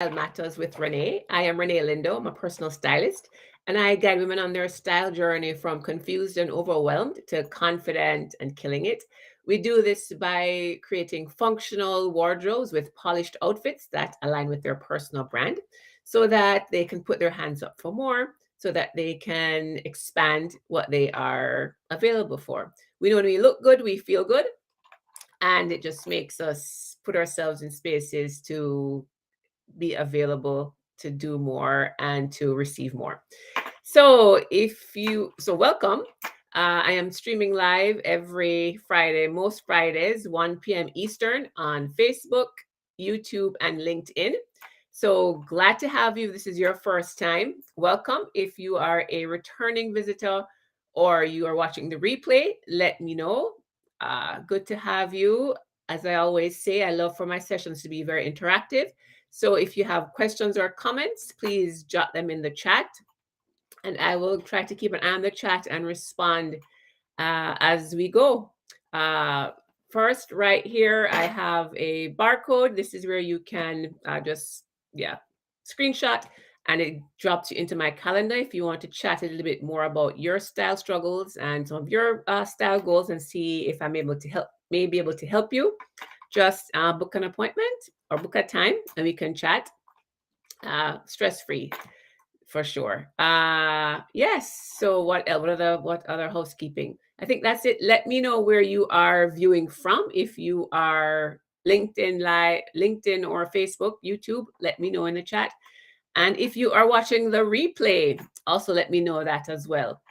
Style Matters with Renee. I am Renee Lindo. I'm a personal stylist, and I guide women on their style journey from confused and overwhelmed to confident and killing it. We do this by creating functional wardrobes with polished outfits that align with their personal brand so that they can put their hands up for more, so that they can expand what they are available for. We know when we look good, we feel good, and it just makes us put ourselves in spaces to be available to do more and to receive more. So welcome. I am streaming live every Friday, most Fridays, 1 p.m. Eastern on Facebook, YouTube, and LinkedIn. So glad to have you. This is your first time. Welcome. If you are a returning visitor or you are watching the replay, let me know. Good to have you. As I always say, I love for my sessions to be very interactive. So if you have questions or comments, please jot them in the chat, and I will try to keep an eye on the chat and respond as we go. Uh, First, right here, I have a barcode. This is where you can screenshot, and it drops you into my calendar if you want to chat a little bit more about your style struggles and some of your style goals, and see if I'm able to help, may be able to help you. Just book an appointment or book a time, and we can chat stress free for sure. Yes. So what other housekeeping? I think that's it. Let me know where you are viewing from. If you are LinkedIn or Facebook, YouTube, let me know in the chat. And if you are watching the replay, also let me know that as well.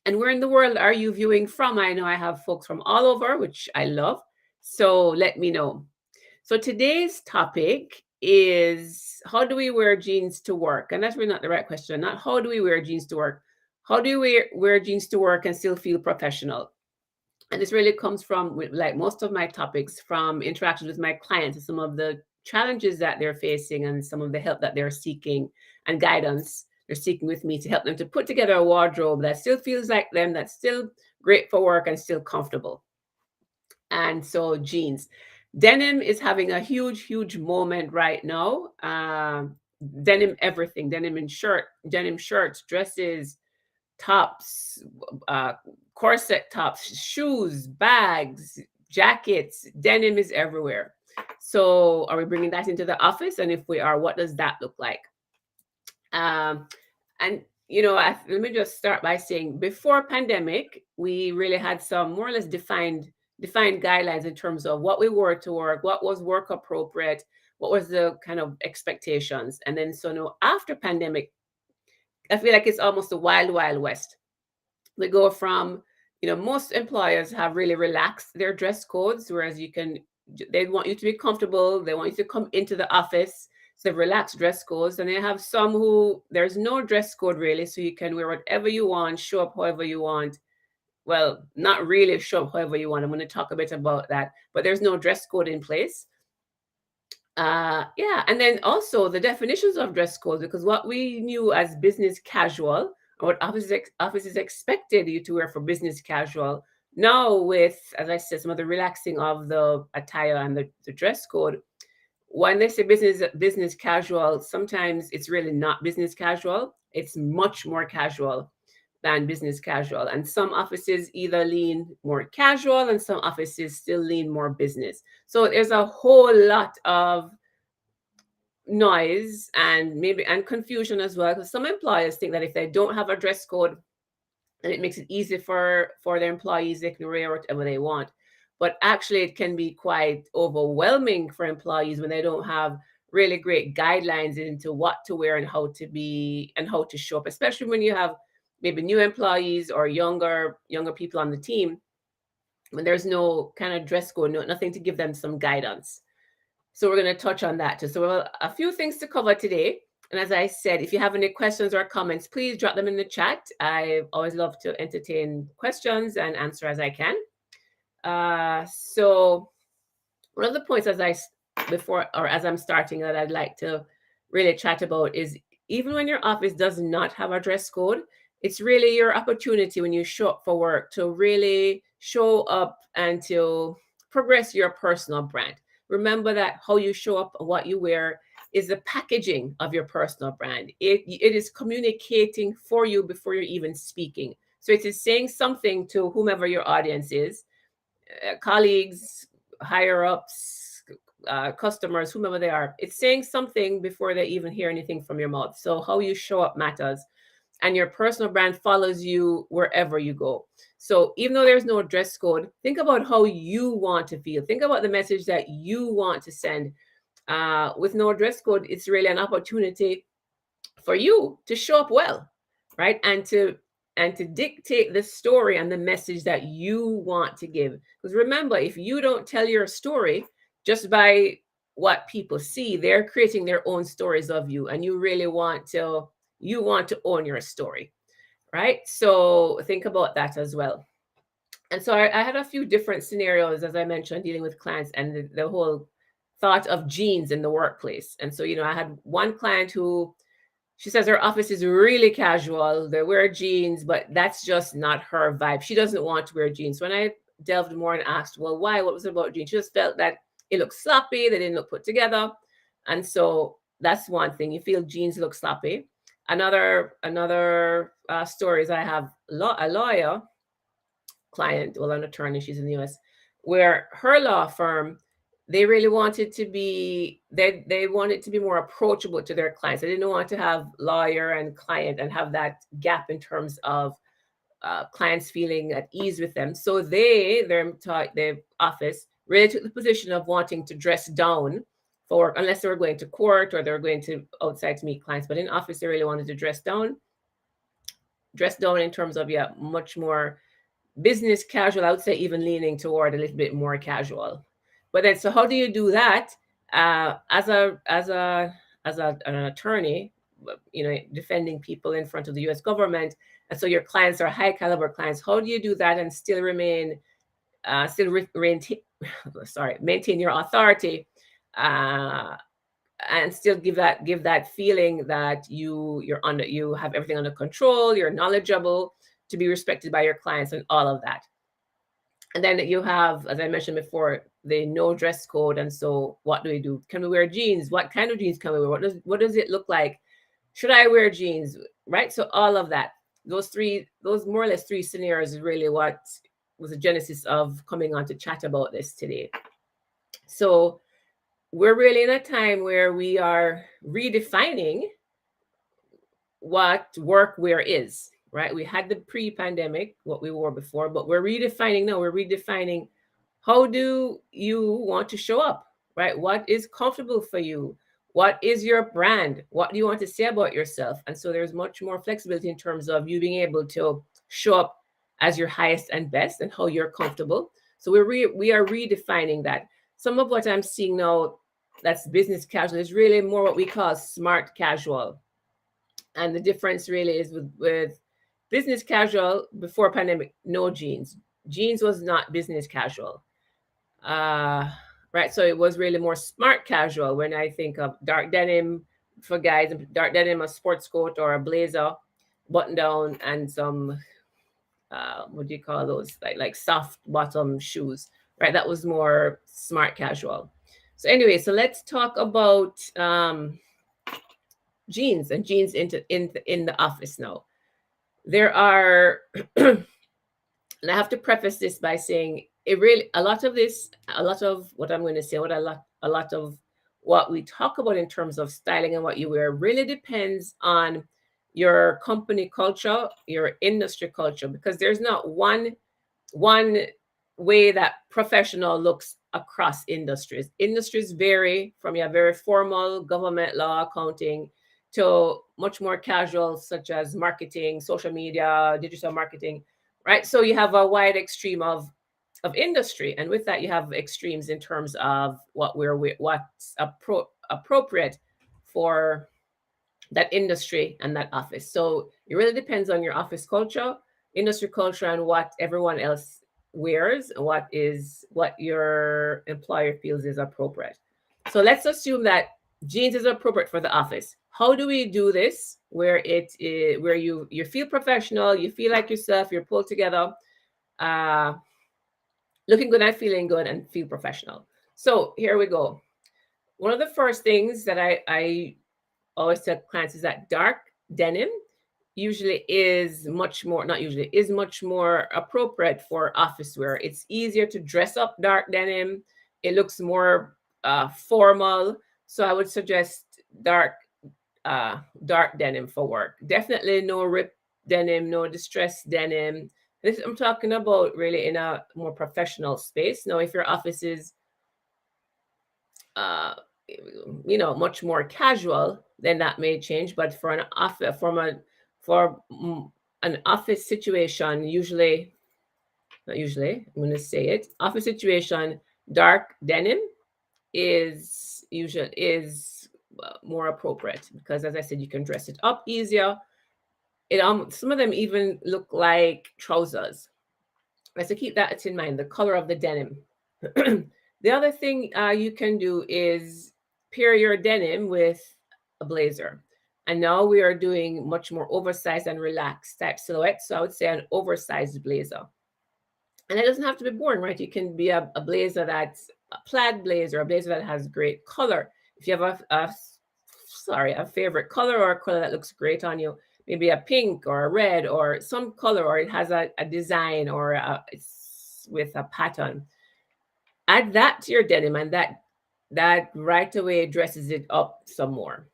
And where in the world are you viewing from? I know I have folks from all over, which I love. So let me know. So today's topic is, how do we wear jeans to work? And that's really not the right question. Not how do we wear jeans to work? How do we wear jeans to work and still feel professional? And this really comes from, like most of my topics, from interactions with my clients and some of the challenges that they're facing and some of the help that they're seeking and guidance they're seeking with me to help them to put together a wardrobe that still feels like them, that's still great for work and still comfortable. And so jeans. Denim is having a huge moment right now. Denim everything, denim shirts, dresses, tops, uh, corset tops, shoes, bags, jackets. Denim is everywhere. So are we bringing that into the office? And if we are, what does that look like? Um, and let me just start by saying, before pandemic, we really had some more or less defined guidelines in terms of what we wore to work, what was work appropriate, what was the kind of expectations. And then so now after pandemic, I feel like it's almost a wild west. We go from, most employers have really relaxed their dress codes, whereas they want you to be comfortable, they want you to come into the office. So relaxed dress codes. And they have some who there's no dress code really, so you can wear whatever you want, show up however you want. Well, not really show up however you want. I'm going to talk a bit about that, but there's no dress code in place. Yeah, and then also the definitions of dress codes, because what we knew as business casual, or what offices expected you to wear for business casual, now with, as I said, some of the relaxing of the attire and the dress code, when they say business casual, sometimes it's really not business casual. It's much more casual than business casual. And some offices either lean more casual and some offices still lean more business. So there's a whole lot of noise and confusion as well, because some employers think that if they don't have a dress code, and it makes it easy for their employees, they can wear whatever they want. But actually it can be quite overwhelming for employees when they don't have really great guidelines into what to wear and how to be and how to show up, especially when you have maybe new employees or younger people on the team, when there's no kind of dress code, nothing to give them some guidance. So we're going to touch on that too. So we have a few things to cover today. And as I said, if you have any questions or comments, please drop them in the chat. I always love to entertain questions and answer as I can. So one of the points as I'm starting, that I'd like to really chat about is, even when your office does not have a dress code, it's really your opportunity when you show up for work to really show up and to progress your personal brand. Remember that how you show up, what you wear, is the packaging of your personal brand. It is communicating for you before you're even speaking. So it is saying something to whomever your audience is, colleagues, higher ups, customers, whomever they are. It's saying something before they even hear anything from your mouth. So how you show up matters, and your personal brand follows you wherever you go. So even though there's no dress code, think about how you want to feel. Think about the message that you want to send. With no dress code, it's really an opportunity for you to show up well, right? And to dictate the story and the message that you want to give. Because remember, if you don't tell your story just by what people see, they're creating their own stories of you, and you want to own your story, right? So think about that as well. And so I had a few different scenarios, as I mentioned, dealing with clients and the whole thought of jeans in the workplace. And so, I had one client who, she says her office is really casual. They wear jeans, but that's just not her vibe. She doesn't want to wear jeans. When I delved more and asked, well, why? What was it about jeans? She just felt that it looked sloppy. They didn't look put together. And so that's one thing. You feel jeans look sloppy. Another story is I have a lawyer client, well, an attorney, she's in the US, where her law firm, they really wanted to be, they wanted to be more approachable to their clients. They didn't want to have lawyer and client and have that gap in terms of clients feeling at ease with them. So their office really took the position of wanting to dress down for work, unless they were going to court or they were going to outside to meet clients. But in office, they really wanted to dress down in terms of, yeah, much more business casual. I would say even leaning toward a little bit more casual. But then, so how do you do that as an attorney, defending people in front of the U.S. government, and so your clients are high caliber clients? How do you do that and still maintain your authority, and still give that feeling that you have everything under control, you're knowledgeable, to be respected by your clients and all of that. And then you have, as I mentioned before, the no dress code. And so what do we do? Can we wear jeans? What kind of jeans can we wear? What does it look like? Should I wear jeans? Right? So all of that, those more or less three scenarios is really what was the genesis of coming on to chat about this today. So we're really in a time where we are redefining what workwear is, right? We had the pre-pandemic, what we wore before, but we're redefining now. We're redefining, how do you want to show up, right? What is comfortable for you? What is your brand? What do you want to say about yourself? And so there's much more flexibility in terms of you being able to show up as your highest and best and how you're comfortable. So we are redefining that. Some of what I'm seeing now that's business casual is really more what we call smart casual. And the difference really is with business casual before pandemic, no jeans. Jeans was not business casual. Right. So it was really more smart casual. When I think of dark denim for guys, dark denim, a sports coat or a blazer, button down, and some what do you call those? Like soft bottom shoes. Right. That was more smart casual. So anyway, so let's talk about jeans and jeans in the office now. There are, and I have to preface this by saying a lot of what I'm going to say, a lot of what we talk about in terms of styling and what you wear really depends on your company culture, your industry culture, because there's not one way that professional looks across industries. Industries vary from your very formal government, law, accounting, to much more casual, such as marketing, social media, digital marketing, right? So you have a wide extreme of industry, and with that, you have extremes in terms of what's appropriate for that industry and that office. So it really depends on your office culture, industry culture, and what everyone else wears, what your employer feels is appropriate. So let's assume that jeans is appropriate for the office. How do we do this where you feel professional, you feel like yourself, you're pulled together, looking good and feeling good and feel professional? So here we go. one of the first things that I always tell clients is that dark denim usually is much more, not usually, is much more appropriate for office wear. It's easier to dress up dark denim. It looks more formal. So I would suggest dark dark denim for work. Definitely no ripped denim, no distressed denim. This I'm talking about really in a more professional space. Now, if your office is uh, much more casual, then that may change. But for an office, for an office situation, usually, not usually, I'm going to say it, office situation, dark denim is more appropriate because, as I said, you can dress it up easier. It some of them even look like trousers. So keep that in mind. The color of the denim. The other thing you can do is pair your denim with a blazer. And now we are doing much more oversized and relaxed type silhouette. So I would say an oversized blazer. And it doesn't have to be boring, right? You can be a blazer that's a plaid blazer, a blazer that has great color. If you have a favorite color or a color that looks great on you, maybe a pink or a red or some color, or it has a design or it's with a pattern. Add that to your denim, and that right away dresses it up some more.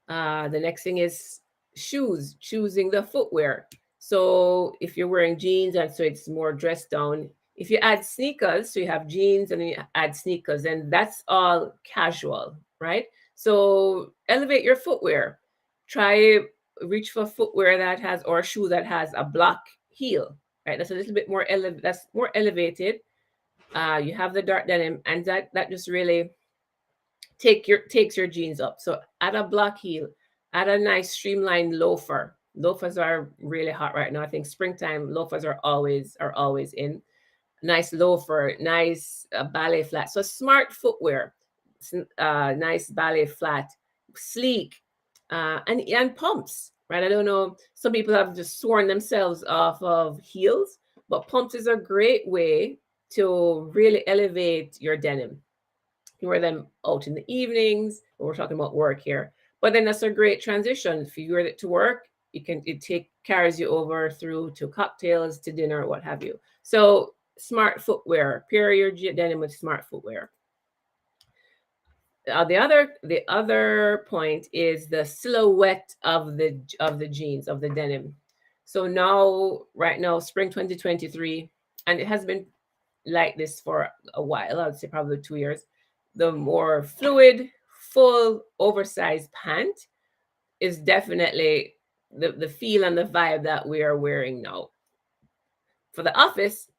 The next thing is shoes, choosing the footwear. So if you're wearing jeans and so it's more dressed down, if you add sneakers, so you have jeans and then you add sneakers, then that's all casual, right? So elevate your footwear. Try reach for footwear that has, or a shoe that has a block heel, right? That's a little bit more that's more elevated. You have the dark denim, and that just really takes your jeans up. So add a block heel, add a nice streamlined loafer. Loafers are really hot right now. I think springtime loafers are always in. Nice loafer, nice ballet flat. So smart footwear, nice ballet flat, sleek, and pumps. Right? I don't know. Some people have just sworn themselves off of heels, but pumps is a great way to really elevate your denim. You wear them out in the evenings. We're talking about work here, but then that's a great transition. If you wear it to work, it carries you over through to cocktails, to dinner, what have you. So smart footwear, pair your denim with smart footwear. The other point is the silhouette of the jeans, of the denim. So now, right now, spring 2023, and it has been like this for a while. I would say probably 2 years. The more fluid, full, oversized pant is definitely the feel and the vibe that we are wearing now. For the office,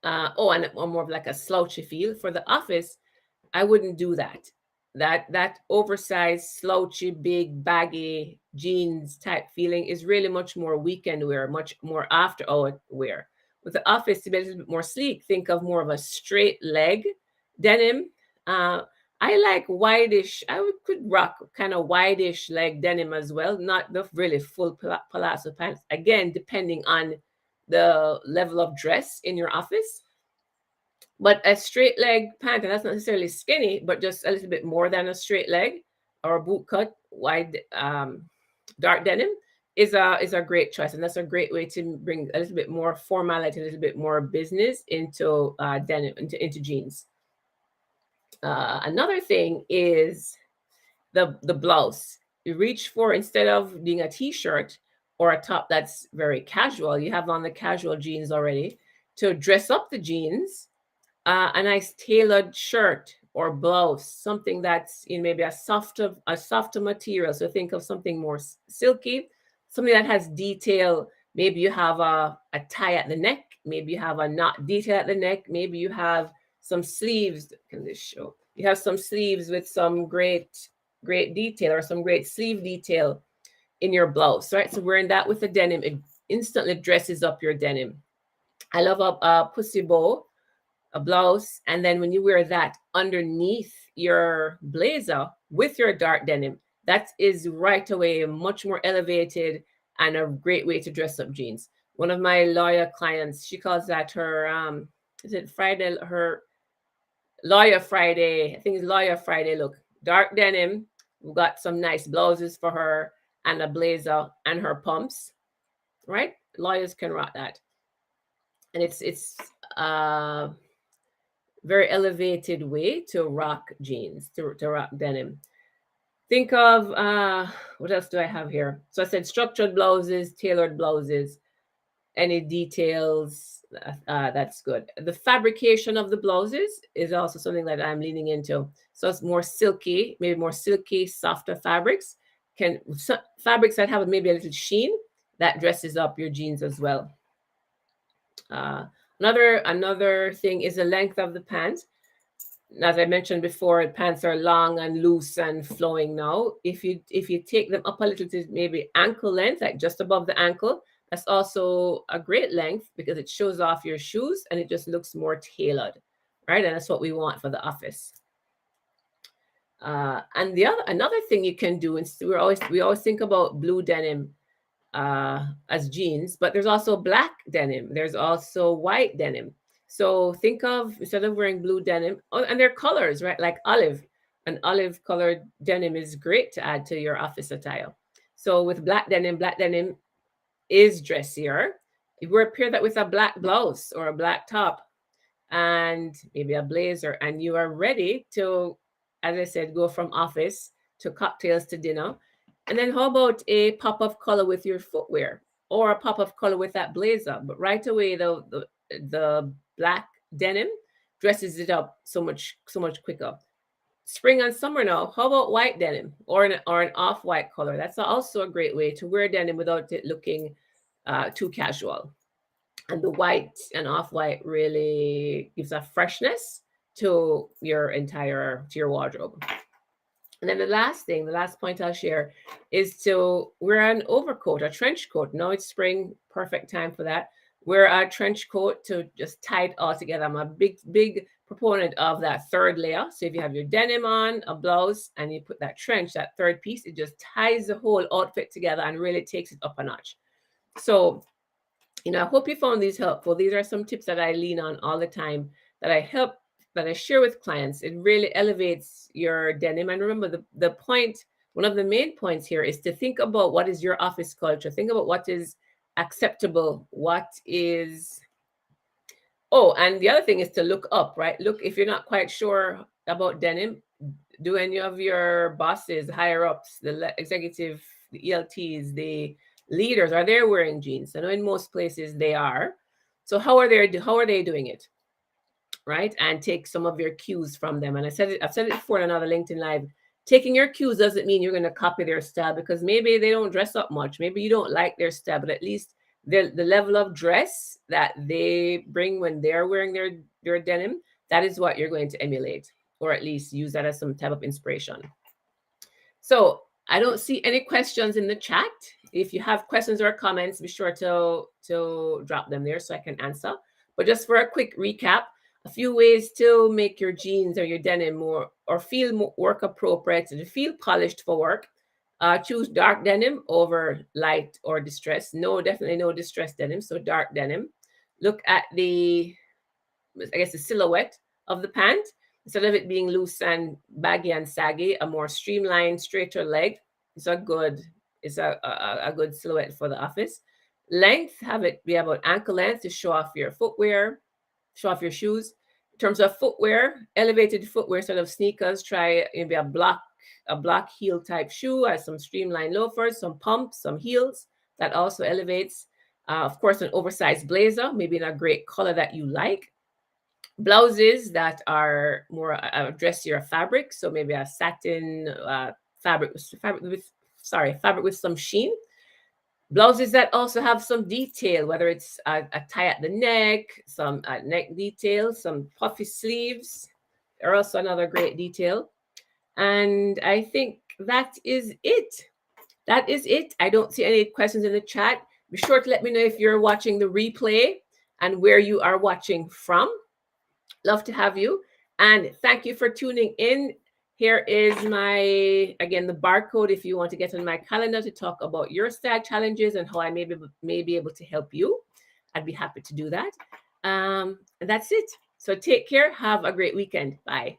and more of like a slouchy feel. For the office, I wouldn't do that. That oversized, slouchy, big, baggy jeans type feeling is really much more weekend wear, much more after hour wear. With the office, to be a little bit more sleek, think of more of a straight leg denim. Uh, I like wideish. Could rock kind of wideish leg denim as well, not the really full palazzo pants. Again, depending on the level of dress in your office. But a straight leg pant, and that's not necessarily skinny, but just a little bit more than a straight leg, or a boot cut wide dark denim is a great choice, and that's a great way to bring a little bit more formality, a little bit more business into denim, into jeans. Another thing is the blouse. You reach for, instead of being a t-shirt or a top that's very casual, you have on the casual jeans already. To dress up the jeans, a nice tailored shirt or blouse, something that's in maybe a softer material. So think of something more silky, something that has detail. Maybe you have a tie at the neck. Maybe you have a knot detail at the neck. Maybe you have some sleeves. Can this show? You have some sleeves with some great detail, or some great sleeve detail in your blouse, right? So wearing that with the denim, it instantly dresses up your denim. I love a pussy bow, a blouse, and then when you wear that underneath your blazer with your dark denim, that is right away much more elevated and a great way to dress up jeans. One of my lawyer clients, she calls that her is it Friday, her Lawyer Friday. I think it's Lawyer Friday. Look, dark denim. We've got some nice blouses for her and a blazer and her pumps. Right? Lawyers can rock that. And it's uh very elevated way to rock jeans, to rock denim. Think of what else do I have here? So I said structured blouses, tailored blouses, any details. That's good. The fabrication of the blouses is also something that I'm leaning into. So it's more silky, maybe more silky, softer fabrics. Fabrics that have maybe a little sheen that dresses up your jeans as well. Uh, another thing is the length of the pants. As I mentioned before, pants are long and loose and flowing now. If you take them up a little to maybe ankle length, like just above the ankle, that's also a great length because it shows off your shoes and it just looks more tailored, right? And that's what we want for the office. And another thing you can do, and we always think about blue denim as jeans, but there's also black denim. There's also white denim. So think of, instead of wearing blue denim, oh, and their colors, right? Like olive. An olive colored denim is great to add to your office attire. So with black denim is dressier. You wear pair that with a black blouse or a black top and maybe a blazer, and you are ready to, as I said, go from office to cocktails to dinner. And then how about a pop of color with your footwear or a pop of color with that blazer? But right away, the black denim dresses it up so much quicker. Spring and summer now. How about white denim or an off white color? That's also a great way to wear denim without it looking too casual. And the white and off white really gives a freshness to your wardrobe. And then the last point I'll share is to wear an overcoat, a trench coat. No, it's spring, perfect time for that. Wear a trench coat to just tie it all together. I'm a big proponent of that third layer. So if you have your denim on, a blouse, and you put that trench, that third piece, it just ties the whole outfit together and really takes it up a notch. So, I hope you found these helpful. These are some tips that I lean on all the time that I share with clients. It really elevates your denim. And remember, the point, one of the main points here is to think about what is your office culture. Think about what is acceptable, what is. Oh, and the other thing is to look up, right? Look, if you're not quite sure about denim, do any of your bosses, higher ups, the executive, the ELTs, the leaders, are they wearing jeans? I know in most places they are. So how are they doing it? Right? And take some of your cues from them. And I've said it before in another LinkedIn Live. Taking your cues doesn't mean you're going to copy their style, because maybe they don't dress up much. Maybe you don't like their style, but at least the level of dress that they bring when they're wearing their denim, that is what you're going to emulate, or at least use that as some type of inspiration. So I don't see any questions in the chat. If you have questions or comments, be sure to drop them there so I can answer. But just for a quick recap, a few ways to make your jeans or your denim more or feel more work appropriate and feel polished for work. Choose dark denim over light or distressed. No, definitely no distressed denim. So dark denim. Look at the silhouette of the pant. Instead of it being loose and baggy and saggy, a more streamlined, straighter leg is a good silhouette for the office. Length, have it be about ankle length to show off your footwear, show off your shoes. In terms of footwear, elevated footwear, sort of sneakers, try maybe a block heel type shoe, as some streamlined loafers, some pumps, some heels. That also elevates. Of course, an oversized blazer, maybe in a great color that you like. Blouses that are more dressier fabric, so maybe a satin fabric with some sheen. Blouses that also have some detail, whether it's a tie at the neck, some neck detail, some puffy sleeves, are also another great detail. And I think that is it. That is it. I don't see any questions in the chat. Be sure to let me know if you're watching the replay and where you are watching from. Love to have you. And thank you for tuning in. Here is the barcode if you want to get on my calendar to talk about your style challenges and how I may be able to help you. I'd be happy to do that. And that's it. So take care. Have a great weekend. Bye.